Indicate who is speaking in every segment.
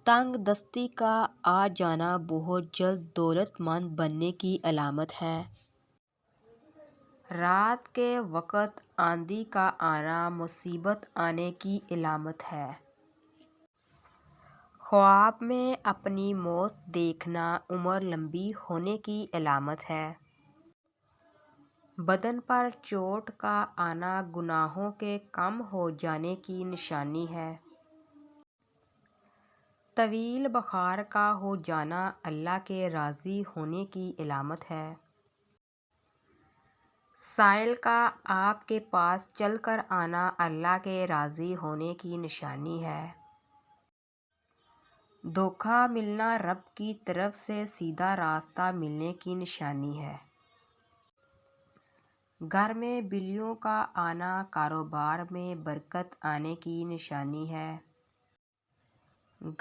Speaker 1: تنگ دستی کا آ جانا بہت جلد دولت مند بننے کی علامت ہے۔ رات کے وقت آندھی کا آنا مصیبت آنے کی علامت ہے۔ خواب میں اپنی موت دیکھنا عمر لمبی ہونے کی علامت ہے۔ بدن پر چوٹ کا آنا گناہوں کے کم ہو جانے کی نشانی ہے۔ طویل بخار کا ہو جانا اللہ کے راضی ہونے کی علامت ہے۔ سائل کا آپ کے پاس چل کر آنا اللہ کے راضی ہونے کی نشانی ہے۔ دھوکہ ملنا رب کی طرف سے سیدھا راستہ ملنے کی نشانی ہے۔ گھر میں بلیوں کا آنا کاروبار میں برکت آنے کی نشانی ہے۔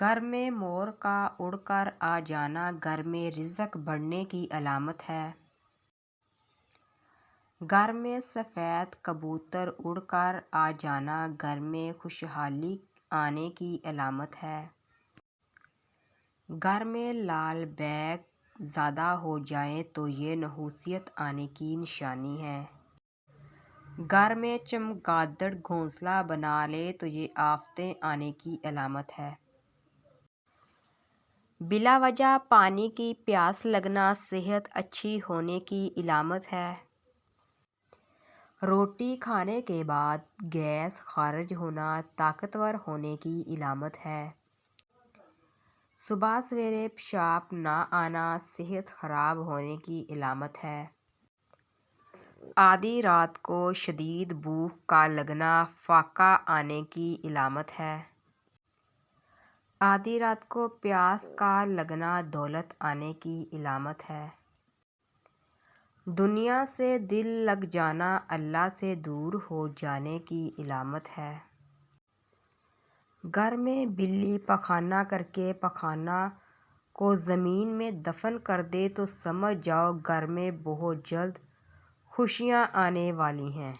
Speaker 1: گھر میں مور کا اڑ کر آ جانا گھر میں رزق بڑھنے کی علامت ہے۔ گھر میں سفید کبوتر اڑ کر آ جانا گھر میں خوشحالی آنے کی علامت ہے۔ گھر میں لال بیگ زیادہ ہو جائیں تو یہ نحوست آنے کی نشانی ہے۔ گھر میں چمگادڑ گھونسلہ بنا لے تو یہ آفتیں آنے کی علامت ہے۔ بلا وجہ پانی کی پیاس لگنا صحت اچھی ہونے کی علامت ہے۔ روٹی کھانے کے بعد گیس خارج ہونا طاقتور ہونے کی علامت ہے۔ صبح سویرے پیشاب نہ آنا صحت خراب ہونے کی علامت ہے۔ آدھی رات کو شدید بھوک کا لگنا فاقہ آنے کی علامت ہے۔ آدھی رات کو پیاس کا لگنا دولت آنے کی علامت ہے۔ دنیا سے دل لگ جانا اللہ سے دور ہو جانے کی علامت ہے۔ گھر میں بلی پخانہ کر کے پخانہ کو زمین میں دفن کر دے تو سمجھ جاؤ گھر میں بہت جلد خوشیاں آنے والی ہیں۔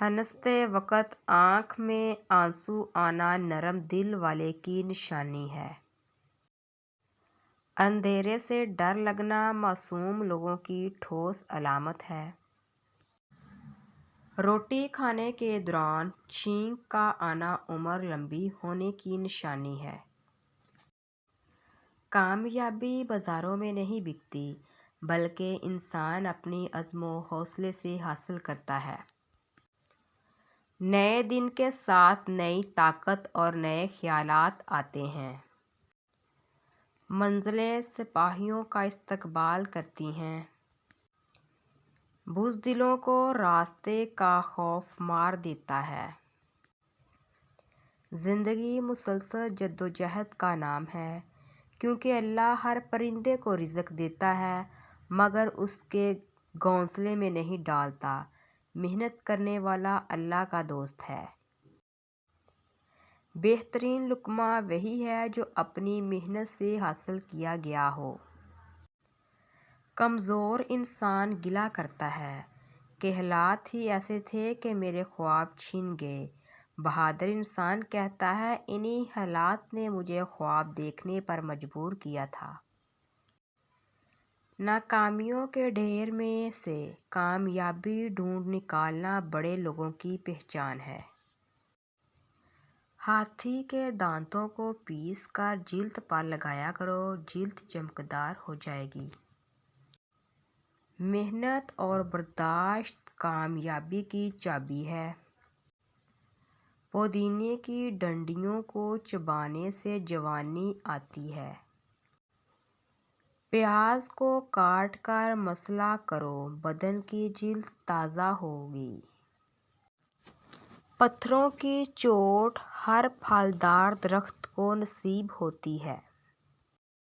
Speaker 1: ہنستے وقت آنکھ میں آنسو آنا نرم دل والے کی نشانی ہے۔ اندھیرے سے ڈر لگنا معصوم لوگوں کی ٹھوس علامت ہے۔ روٹی کھانے کے دوران چھینک کا آنا عمر لمبی ہونے کی نشانی ہے۔ کامیابی بازاروں میں نہیں بکتی بلکہ انسان اپنی عزم و حوصلے سے حاصل کرتا ہے۔ نئے دن کے ساتھ نئی طاقت اور نئے خیالات آتے ہیں۔ منزلیں سپاہیوں کا استقبال کرتی ہیں۔ بزدلوں کو راستے کا خوف مار دیتا ہے۔ زندگی مسلسل جدوجہد کا نام ہے کیونکہ اللہ ہر پرندے کو رزق دیتا ہے مگر اس کے گھونسلے میں نہیں ڈالتا۔ محنت کرنے والا اللہ کا دوست ہے۔ بہترین لقمہ وہی ہے جو اپنی محنت سے حاصل کیا گیا ہو۔ کمزور انسان گلہ کرتا ہے کہ حالات ہی ایسے تھے کہ میرے خواب چھن گئے۔ بہادر انسان کہتا ہے انہی حالات نے مجھے خواب دیکھنے پر مجبور کیا تھا۔ ناکامیوں کے ڈھیر میں سے کامیابی ڈھونڈ نکالنا بڑے لوگوں کی پہچان ہے۔ ہاتھی کے دانتوں کو پیس کر جلد پر لگایا کرو، جلد چمکدار ہو جائے گی۔ محنت اور برداشت کامیابی کی چابی ہے۔ پودینے کی ڈنڈیوں کو چبانے سے جوانی آتی ہے۔ پیاز کو کاٹ کر مسح کرو، بدن کی جلد تازہ ہوگی۔ پتھروں کی چوٹ ہر پھلدار درخت کو نصیب ہوتی ہے۔